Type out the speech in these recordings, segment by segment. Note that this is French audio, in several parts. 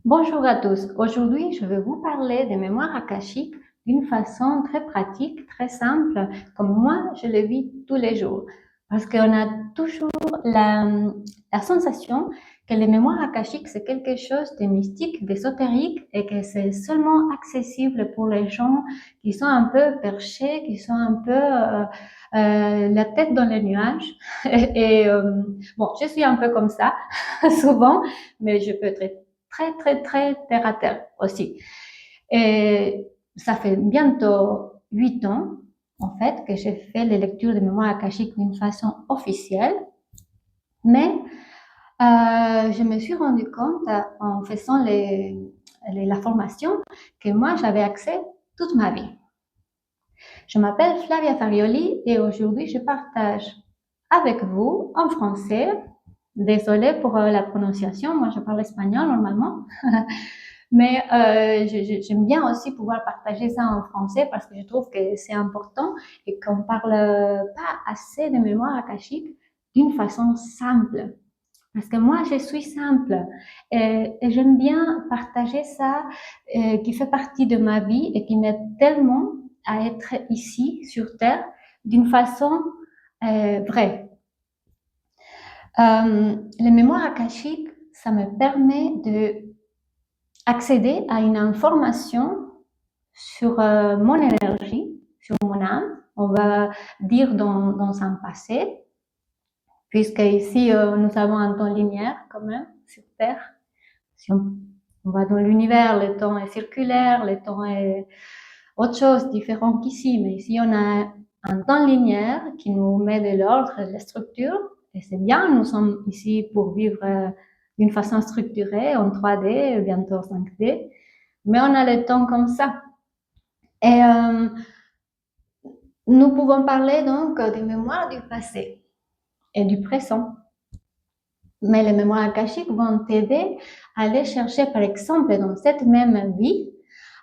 Bonjour à tous. Aujourd'hui, je vais vous parler des mémoires akashiques d'une façon très pratique, très simple, comme moi je le vis tous les jours. Parce qu'on a toujours la sensation que les mémoires akashiques, c'est quelque chose de mystique, d'ésotérique et que c'est seulement accessible pour les gens qui sont un peu perchés, qui sont un peu la tête dans les nuages. Bon, je suis un peu comme ça souvent, mais je peux être très terre à terre aussi. Et ça fait bientôt 8 ans, en fait, que j'ai fait les lectures de mémoire akashique d'une façon officielle. Mais je me suis rendu compte en faisant la formation que moi, j'avais accès toute ma vie. Je m'appelle Flavia Farioli et aujourd'hui, je partage avec vous en français. Désolée pour la prononciation, moi je parle espagnol normalement. Mais j'aime bien aussi pouvoir partager ça en français parce que je trouve que c'est important et qu'on parle pas assez de mémoire akashique d'une façon simple. Parce que moi, je suis simple et j'aime bien partager ça qui fait partie de ma vie et qui m'aide tellement à être ici sur Terre d'une façon vraie. Les mémoires akashiques, ça me permet de accéder à une information sur mon énergie, sur mon âme, on va dire dans un passé, puisque ici nous avons un temps linéaire quand même sur Terre. Si on va dans l'univers, le temps est circulaire, le temps est autre chose différent qu'ici, mais ici on a un temps linéaire qui nous met de l'ordre, de la structure, et c'est bien, nous sommes ici pour vivre d'une façon structurée, en 3D, bientôt 5D, mais on a le temps comme ça. Et nous pouvons parler donc des mémoires du passé et du présent. Mais les mémoires akashiques vont t'aider à aller chercher, par exemple, dans cette même vie,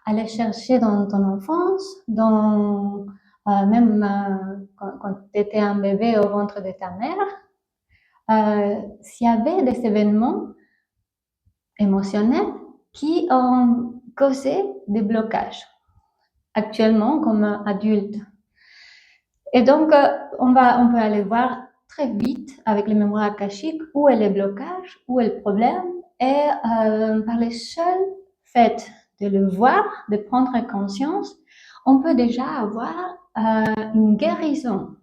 aller chercher dans ton enfance, dans quand tu étais un bébé au ventre de ta mère, s'il y avait des événements émotionnels qui ont causé des blocages, actuellement comme adulte. Et donc, on peut aller voir très vite avec les mémoires akashiques où est le blocage, où est le problème, et par le seul fait de le voir, de prendre conscience, on peut déjà avoir une guérison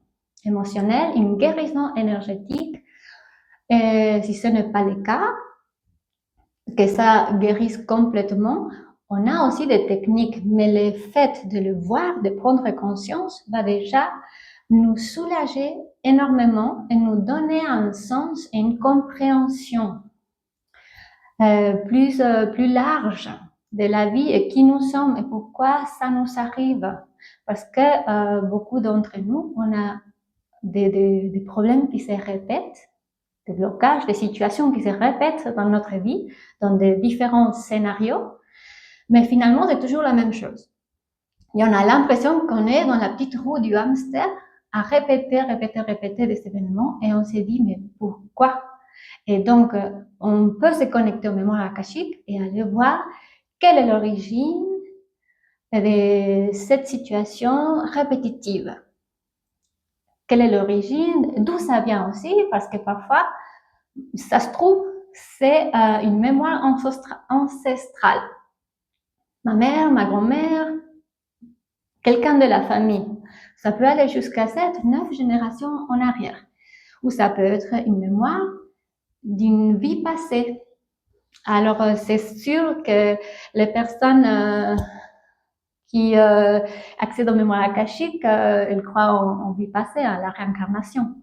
émotionnelle, une guérison énergétique. Et si ce n'est pas le cas, que ça guérisse complètement, on a aussi des techniques, mais le fait de le voir, de prendre conscience, va déjà nous soulager énormément et nous donner un sens et une compréhension plus large de la vie et qui nous sommes et pourquoi ça nous arrive. Parce que beaucoup d'entre nous, on a des problèmes qui se répètent, des blocages, des situations qui se répètent dans notre vie, dans des différents scénarios, mais finalement, c'est toujours la même chose. Et on a l'impression qu'on est dans la petite roue du hamster à répéter des événements et on s'est dit, mais pourquoi? Et donc, on peut se connecter aux mémoires akashiques et aller voir quelle est l'origine de cette situation répétitive. Quelle est l'origine, d'où ça vient aussi, parce que parfois, ça se trouve, c'est une mémoire ancestrale. Ma mère, ma grand-mère, quelqu'un de la famille. Ça peut aller jusqu'à 7, 9 générations en arrière. Ou ça peut être une mémoire d'une vie passée. Alors, c'est sûr que les personnes qui accèdent aux mémoires akashiques, elles croient en vie passée, à la réincarnation.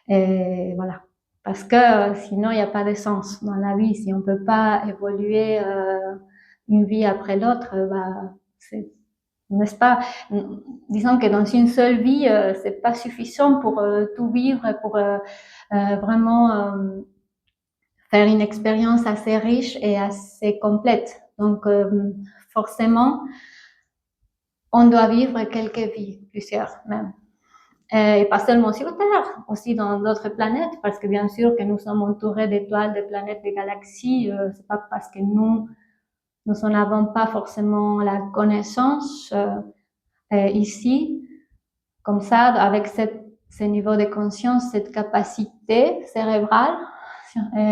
Et voilà. Parce que sinon, il n'y a pas de sens dans la vie. Si on ne peut pas évoluer une vie après l'autre, n'est-ce pas? Disons que dans une seule vie, c'est pas suffisant pour tout vivre, pour vraiment faire une expérience assez riche et assez complète. Donc, forcément, on doit vivre quelques vies, plusieurs même. Et pas seulement sur Terre, aussi dans d'autres planètes, parce que bien sûr que nous sommes entourés d'étoiles, de planètes, de galaxies. C'est pas parce que nous n'en avons pas forcément la connaissance ici, comme ça, avec ce niveau de conscience, cette capacité cérébrale,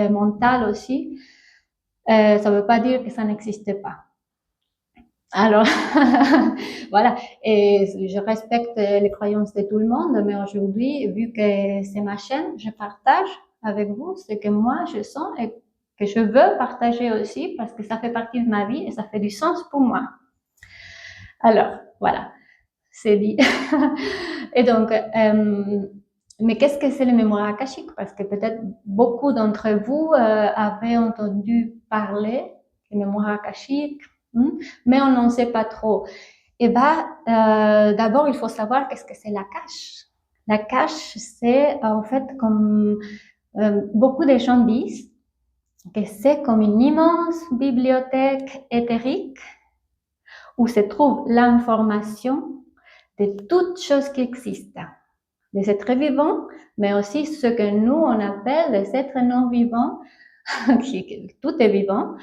mentale aussi. Ça ne veut pas dire que ça n'existe pas. Alors, voilà, et je respecte les croyances de tout le monde, mais aujourd'hui, vu que c'est ma chaîne, je partage avec vous ce que moi je sens et que je veux partager aussi parce que ça fait partie de ma vie et ça fait du sens pour moi. Alors, voilà, c'est dit. Et donc, mais qu'est-ce que c'est le mémoire akashique? Parce que peut-être beaucoup d'entre vous avaient entendu parler du mémoire akashique, mais on n'en sait pas trop. Et d'abord, il faut savoir qu'est-ce que c'est la cache. La cache, c'est en fait comme beaucoup de gens disent que c'est comme une immense bibliothèque éthérique où se trouve l'information de toutes choses qui existent, des êtres vivants, mais aussi ce que nous on appelle les êtres non vivants, tout est vivant,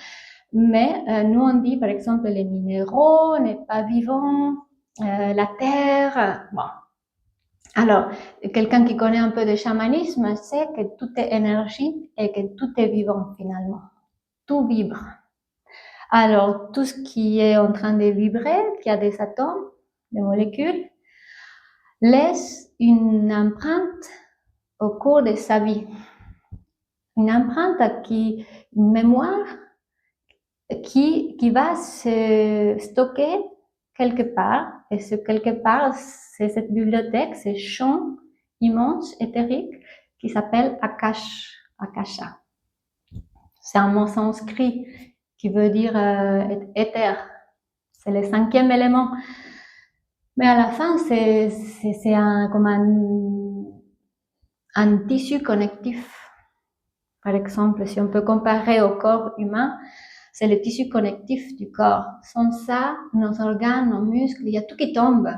mais nous on dit par exemple les minéraux n'est pas vivant, la terre, bon. Alors, quelqu'un qui connaît un peu de chamanisme sait que tout est énergie et que tout est vivant finalement. Tout vibre. Alors, tout ce qui est en train de vibrer, qui a des atomes, des molécules, laisse une empreinte au cours de sa vie. Une empreinte une mémoire qui va se stocker quelque part. Et ce quelque part, c'est cette bibliothèque, ce champ immense, éthérique, qui s'appelle Akasha. C'est un mot sanskrit qui veut dire éther. C'est le 5e élément. Mais à la fin, c'est comme un tissu connectif. Par exemple, si on peut comparer au corps humain, c'est le tissu connectif du corps. Sans ça, nos organes, nos muscles, il y a tout qui tombe.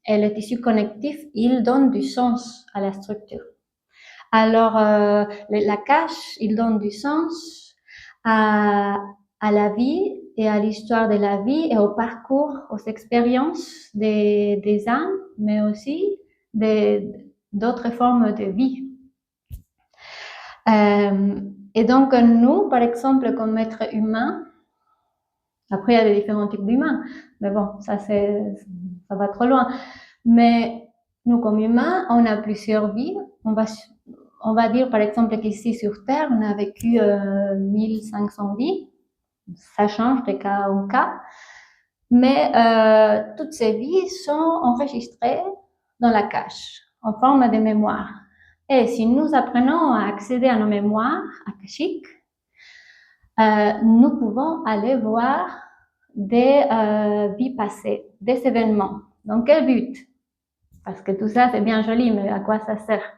Et le tissu connectif, il donne du sens à la structure. Alors, la cache, il donne du sens à la vie et à l'histoire de la vie et au parcours, aux expériences des âmes, mais aussi d'autres formes de vie. Et donc, nous, par exemple, comme êtres humains, après, il y a des différents types d'humains, mais bon, ça va trop loin. Mais nous, comme humains, on a plusieurs vies. On va dire, par exemple, qu'ici sur Terre, on a vécu 1500 vies. Ça change de cas en cas. Mais toutes ces vies sont enregistrées dans la cache, en forme de mémoire. Et si nous apprenons à accéder à nos mémoires akashiques, nous pouvons aller voir des vies passées, des événements. Dans quel but? Parce que tout ça, c'est bien joli, mais à quoi ça sert?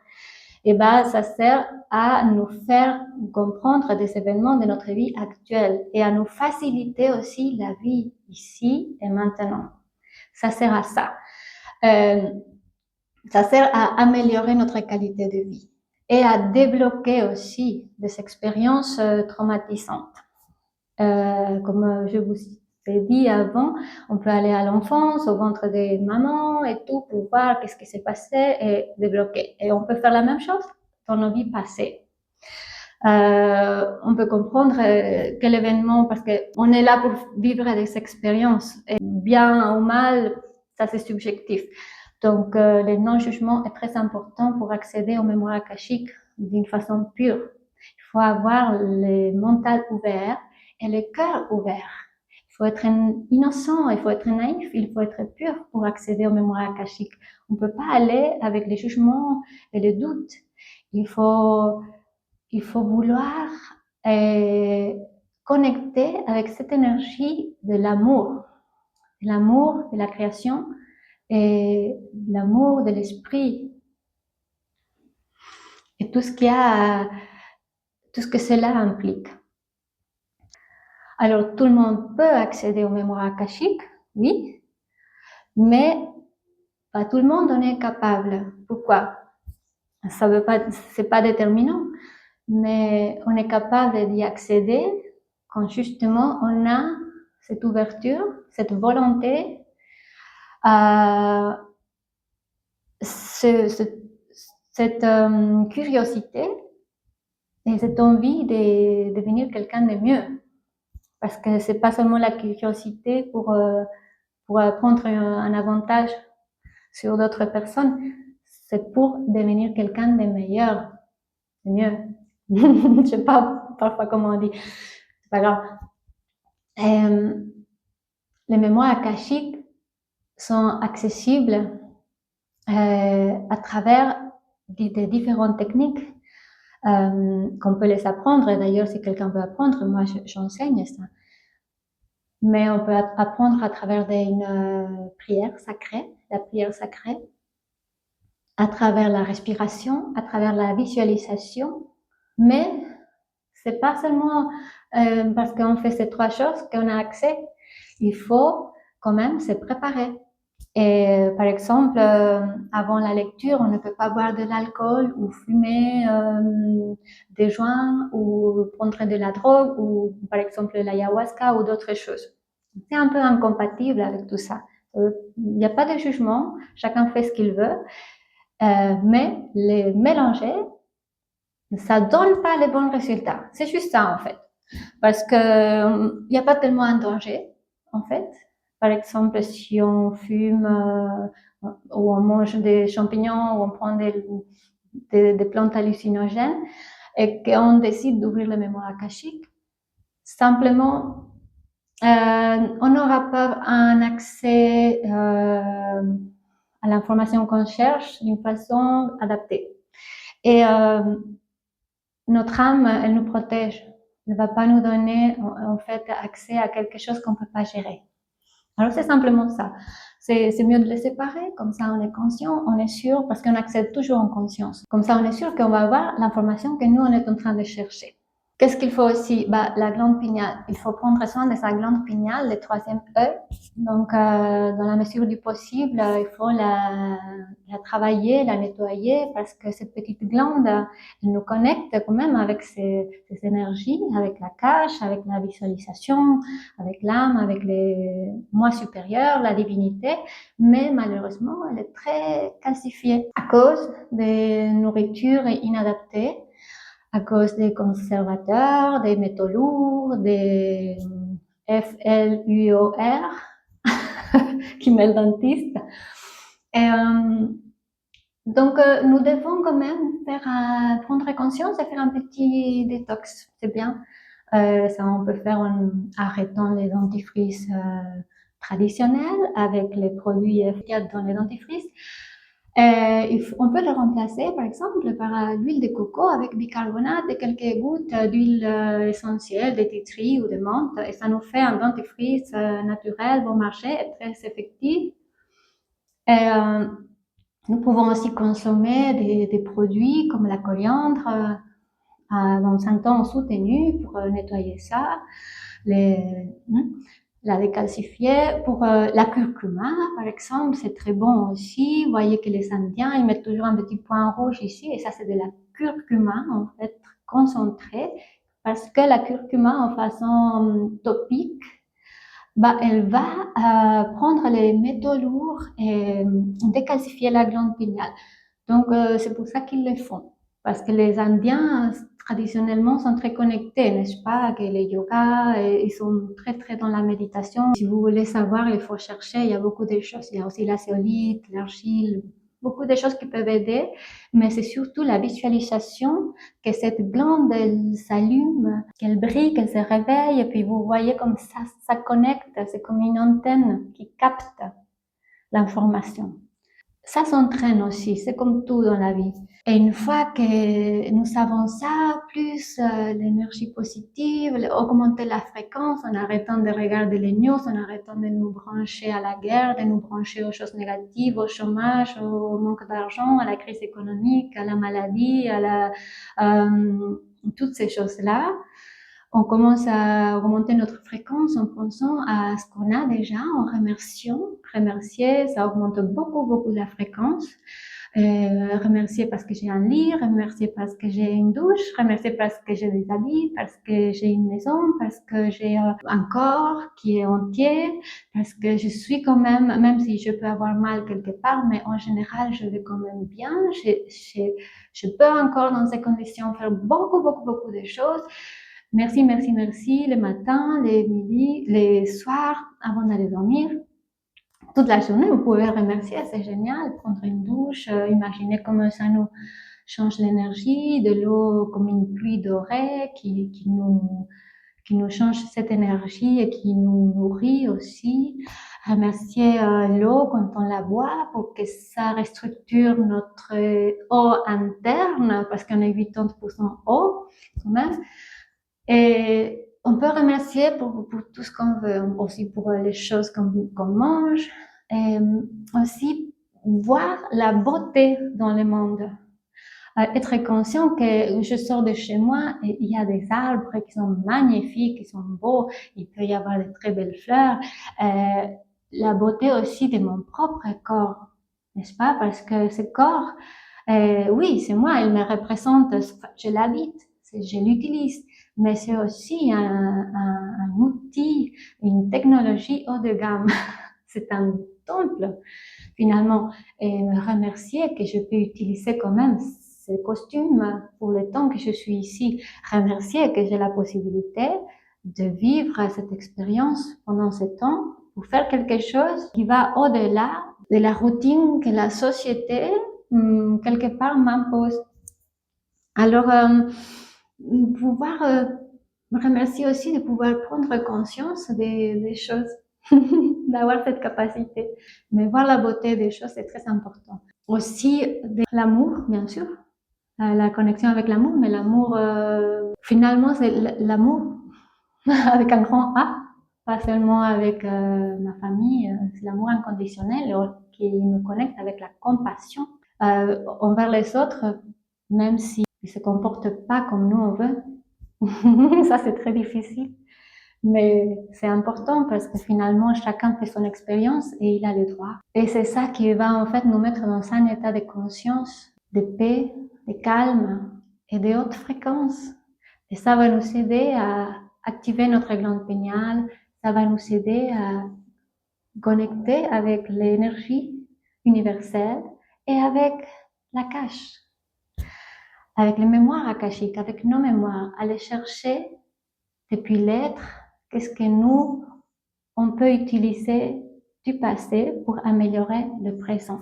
Eh bien, ça sert à nous faire comprendre des événements de notre vie actuelle et à nous faciliter aussi la vie ici et maintenant. Ça sert à ça. Ça sert à améliorer notre qualité de vie et à débloquer aussi des expériences traumatisantes. Comme je vous ai dit avant, on peut aller à l'enfance, au ventre des mamans et tout pour voir qu'est-ce qui s'est passé et débloquer. Et on peut faire la même chose dans nos vies passées. On peut comprendre quel événement, parce qu'on est là pour vivre des expériences, et bien ou mal, ça c'est subjectif. Donc, le non-jugement est très important pour accéder aux mémoires akashiques d'une façon pure. Il faut avoir le mental ouvert et le cœur ouvert. Il faut être innocent, il faut être naïf, il faut être pur pour accéder aux mémoires akashiques. On ne peut pas aller avec les jugements et les doutes. Il faut vouloir connecter avec cette énergie de l'amour de la création et l'amour de l'esprit et tout ce que cela implique. Alors, tout le monde peut accéder aux mémoires akashiques, oui, mais Pas tout le monde en est capable. Pourquoi? Ça veut pas, c'est pas déterminant, mais on est capable d'y accéder quand justement on a cette ouverture, cette volonté, cette curiosité et cette envie de devenir quelqu'un de mieux. Parce que c'est pas seulement la curiosité pour prendre un avantage sur d'autres personnes, c'est pour devenir quelqu'un de meilleur, de mieux. Je sais pas parfois comment on dit, c'est pas grave. Les mémoires akashiques sont accessibles à travers des différentes techniques qu'on peut les apprendre. D'ailleurs, si quelqu'un veut apprendre, moi j'enseigne ça. Mais on peut apprendre à travers une prière sacrée, la prière sacrée, à travers la respiration, à travers la visualisation. Mais c'est pas seulement parce qu'on fait ces trois choses qu'on a accès. Il faut quand même se préparer. Et par exemple, avant la lecture, on ne peut pas boire de l'alcool ou fumer des joints ou prendre de la drogue ou par exemple l'ayahuasca ou d'autres choses. C'est un peu incompatible avec tout ça. Il n'y a pas de jugement, chacun fait ce qu'il veut, mais les mélanger, ça donne pas les bons résultats. C'est juste ça en fait, parce que il n'y a pas tellement un danger en fait. Par exemple, si on fume ou on mange des champignons ou on prend des plantes hallucinogènes et qu'on décide d'ouvrir la mémoire akashique, simplement on n'aura pas un accès à l'information qu'on cherche d'une façon adaptée. Et notre âme, elle nous protège. Elle ne va pas nous donner en fait accès à quelque chose qu'on ne peut pas gérer. Alors c'est simplement ça. C'est mieux de les séparer, comme ça on est conscient, on est sûr, parce qu'on accède toujours en conscience. Comme ça on est sûr qu'on va avoir l'information que nous on est en train de chercher. Qu'est-ce qu'il faut aussi? La glande pinéale. Il faut prendre soin de sa glande pinéale, le troisième œil. Donc, dans la mesure du possible, il faut la travailler, la nettoyer, parce que cette petite glande, elle nous connecte quand même avec ces énergies, avec la cache, avec la visualisation, avec l'âme, avec les moi supérieurs, la divinité. Mais malheureusement, elle est très calcifiée à cause des nourritures inadaptées, à cause des conservateurs, des métaux lourds, des FLUOR, qui met le dentiste. Et donc, nous devons quand même prendre conscience et faire un petit détox. C'est bien. Ça, on peut faire en arrêtant les dentifrices traditionnels avec les produits efficaces dans les dentifrices. On peut le remplacer, par exemple, par l'huile de coco avec bicarbonate et quelques gouttes d'huile essentielle, de tea tree ou de menthe. Et ça nous fait un dentifrice naturel, bon marché et très effectif. Et nous pouvons aussi consommer des produits comme la coriandre dans un temps soutenu pour nettoyer ça. La décalcifier. Pour la curcuma, par exemple, c'est très bon aussi. Vous voyez que les Indiens, ils mettent toujours un petit point rouge ici, et ça, c'est de la curcuma, en fait, concentrée, parce que la curcuma, en façon topique, elle va prendre les métaux lourds et décalcifier la glande pinéale. Donc, c'est pour ça qu'ils le font. Parce que les Indiens, traditionnellement, sont très connectés, n'est-ce pas? Que les yogas, ils sont très, très dans la méditation. Si vous voulez savoir, il faut chercher. Il y a beaucoup de choses. Il y a aussi la céolite, l'argile, beaucoup de choses qui peuvent aider. Mais c'est surtout la visualisation, que cette glande, elle s'allume, qu'elle brille, qu'elle se réveille. Et puis, vous voyez comme ça connecte. C'est comme une antenne qui capte l'information. Ça s'entraîne aussi, c'est comme tout dans la vie. Et une fois que nous savons ça, plus l'énergie positive, augmenter la fréquence en arrêtant de regarder les news, en arrêtant de nous brancher à la guerre, de nous brancher aux choses négatives, au chômage, au manque d'argent, à la crise économique, à la maladie, toutes ces choses-là. On commence à augmenter notre fréquence en pensant à ce qu'on a déjà, en remerciant. Remercier, ça augmente beaucoup la fréquence. Remercier parce que j'ai un lit, remercier parce que j'ai une douche, remercier parce que j'ai des habits, parce que j'ai une maison, parce que j'ai un corps qui est entier, parce que je suis quand même si je peux avoir mal quelque part, mais en général, je vais quand même bien. Je peux encore dans ces conditions faire beaucoup de choses. Merci le matin, les midi, les soirs, avant d'aller dormir. Toute la journée, vous pouvez remercier, c'est génial, prendre une douche, imaginer comment ça nous change l'énergie, de l'eau comme une pluie dorée qui nous change cette énergie et qui nous nourrit aussi. Remercier l'eau quand on la boit pour que ça restructure notre eau interne parce qu'on est 80% eau quand même. Et on peut remercier pour tout ce qu'on veut, aussi pour les choses qu'on mange, et aussi voir la beauté dans le monde. Être conscient que je sors de chez moi et il y a des arbres qui sont magnifiques, qui sont beaux, il peut y avoir de très belles fleurs. La beauté aussi de mon propre corps, n'est-ce pas? Parce que ce corps, oui, c'est moi, il me représente, je l'habite, je l'utilise, mais c'est aussi un outil, une technologie haut de gamme. C'est un temple, finalement, et me remercier que je peux utiliser quand même ces costumes pour le temps que je suis ici. Remercier que j'ai la possibilité de vivre cette expérience pendant ce temps pour faire quelque chose qui va au-delà de la routine que la société, quelque part, m'impose. Alors, pouvoir me remercier aussi de pouvoir prendre conscience des choses, d'avoir cette capacité. Mais voir la beauté des choses, c'est très important. Aussi, de l'amour, bien sûr, la connexion avec l'amour, mais l'amour, finalement, c'est l'amour avec un grand A, pas seulement avec ma famille, c'est l'amour inconditionnel qui nous connecte avec la compassion envers les autres, même s'ils ne se comportent pas comme nous on veut. Ça, c'est très difficile. Mais c'est important parce que finalement, chacun fait son expérience et il a le droit. Et c'est ça qui va en fait nous mettre dans un état de conscience, de paix, de calme et de haute fréquence. Et ça va nous aider à activer notre glande pinéale, ça va nous aider à connecter avec l'énergie universelle et avec la cache, avec les mémoires akashiques, avec nos mémoires, aller chercher depuis l'être, qu'est-ce que nous, on peut utiliser du passé pour améliorer le présent.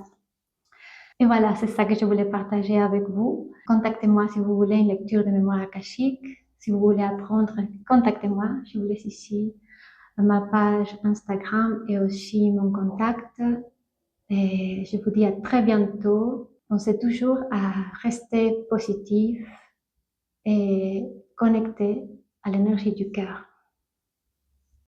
Et voilà, c'est ça que je voulais partager avec vous. Contactez-moi si vous voulez une lecture de mémoire akashique. Si vous voulez apprendre, contactez-moi. Je vous laisse ici ma page Instagram et aussi mon contact. Et je vous dis à très bientôt. Pensez toujours à rester positif et connecté à l'énergie du cœur.